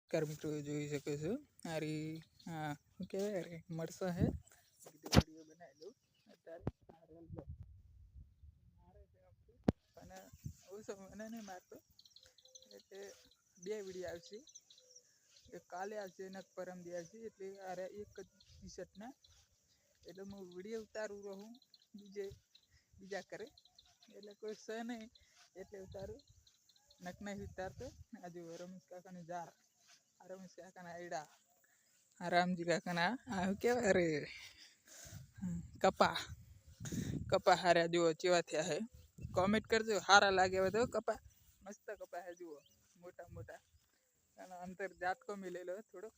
નમસ્કાર મિત્રો, જોઈ શકો છો મારી શું કહેવાય રે મરસા હે વિડીયો બનાવી દઉં અત્યારે મારે છે પણ ઓછો મને નહીં મારતો એટલે બે વિડીયો આવશે. એક કાલે આવશે અને પરમ દી આવશે. એટલે આરે એક જ ટી શર્ટના એટલે હું વિડીયો ઉતારું રહું બીજા કરે એટલે કોઈ સ નહીં એટલે ઉતારું નક નહીં ઉતારતો. આજુ રમેશ કાકાની જાર, રમેશ કાકાના આયડા, રામજી કાકાના શું કહેવાય રે કપા હાર્યા જુઓ ચેવા થયા હે. કોમેન્ટ કરજો હારા લાગે હોય તો. કપા મસ્ત કપા હે જુઓ, મોટા મોટા અને અંદર ઝાટકો મિલેલો થોડોક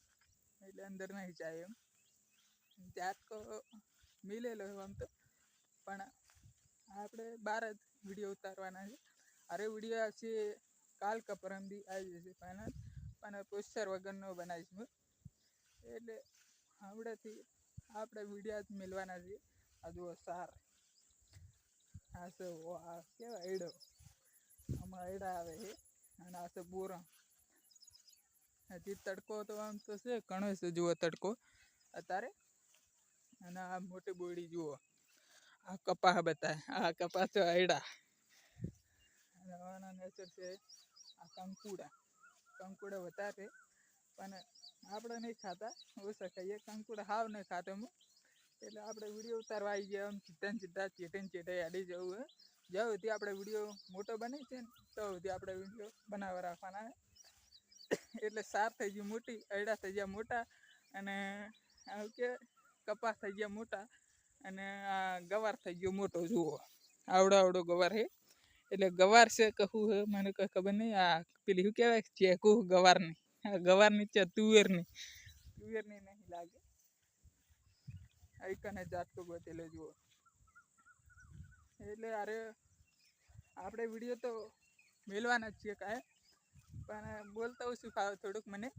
એટલે અંદર નહીં જાય એમ ઝાટકો મિલેલો આમ તો. પણ આપણે બાર જ વિડીયો ઉતારવાના છે. અરે વિડીયો આવશે કાલ કે પરમદી આવી જશે ફાઇનલ, પણ પોસ્ટર વગરનો બનાવીશ હું. એટલે હમણાંથી આપણે વિડીયો જ મેળવાના છીએ. આ જુઓ સાર આ છે કેવા એડો, આમાં એડા આવે છે અને આ છે બોરણ. હજી તડકો તો આમ તો છે ઘણો છે જુઓ તડકો અત્યારે. અને આ મોટી બોડી જુઓ, આ કપાસ બતાય, આ કપાસ તો એડા અને આના નેચર છે આ કંકુડા વધારે પણ આપણે નહીં ખાતા, ઓછા ખાઈએ કંકુડા, હાવ નહીં ખાતો હું. એટલે આપણે વિડીયો ઉતારવા આવી ગયા આમ સીધા ચેટે અડી જવું હે. જ્યાં સુધી આપણે વિડીયો મોટો બને છે ને તો સુધી આપણે વિડીયો બનાવવા રાખવાના હે. એટલે સાર થઈ ગયું મોટી, અયડા થઈ ગયા મોટા અને આવું કે કપાસ થઈ ગયા મોટા અને આ ગવાર થઈ ગયો મોટો. જુઓ આવડો ગવાર છે. એટલે ગવાર છે કહું હે મને કંઈ ખબર નહીં. આ પેલી શું કહેવાય ચેકું ગવારની, ગવારની છે તુવેરની નહીં લાગે. આઈકને જાતકો ગોતેલો જુઓ. એટલે અરે આપણે વિડીયો તો મેળવાના જ છીએ કાંઈ, પણ બોલતા ઓછું ફાવે થોડુંક મને.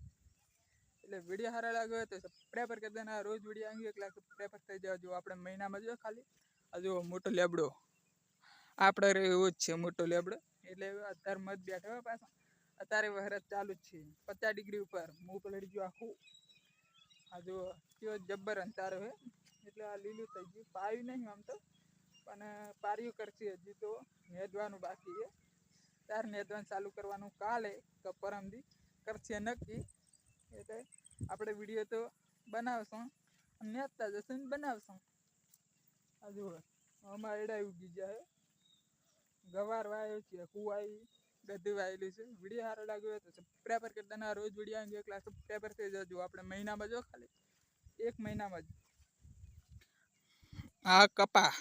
એટલે વિડીયો સારા લાગ્યો હોય તો સબસ્ક્રાઈબર કરી દેના. રોજ વિડીયો આવી એટલે સબસ્ક્રાઈબર થઈ જાવ. જો આપણે મહિનામાં જો ખાલી આ જો મોટો લેબડો આપણે એવો જ છે મોટો લેબડો. એટલે અત્યારે મત બેઠો હોય પાછા, અત્યારે વરસાદ ચાલુ જ છે 50 ડિગ્રી ઉપર. હું પલળી ગયો આખું. આ જો કેવો જબ્બર અંધારો હે. એટલે આ લીલું થઈ ગયું, પાયું નહીં આમ તો, પણ પાર્યું કરશે હજી તો નેદવાનું બાકી છે. તાર નેદવાનું ચાલુ કરવાનું કાલે કે પરમદી કરશે નક્કી. એટલે આપણે વિડીયો તો બનાવશું, નેદતા જશું ને બનાવશું. આ જુઓ આમાં એડા ઉગી જાય, ગવાર વાયો છે, કુવાઈ બધું વાયેલું છે. વિડીયો સારો લાગ્યો હોય તો સબસ્ક્રાઈબર કરી દેના. રોજ વિડીયો આવી એટલે સબસ્ક્રાઈબર થઈ જજો. આપણે મહિનામાં જો ખાલી એક મહિનામાં જ આ કપા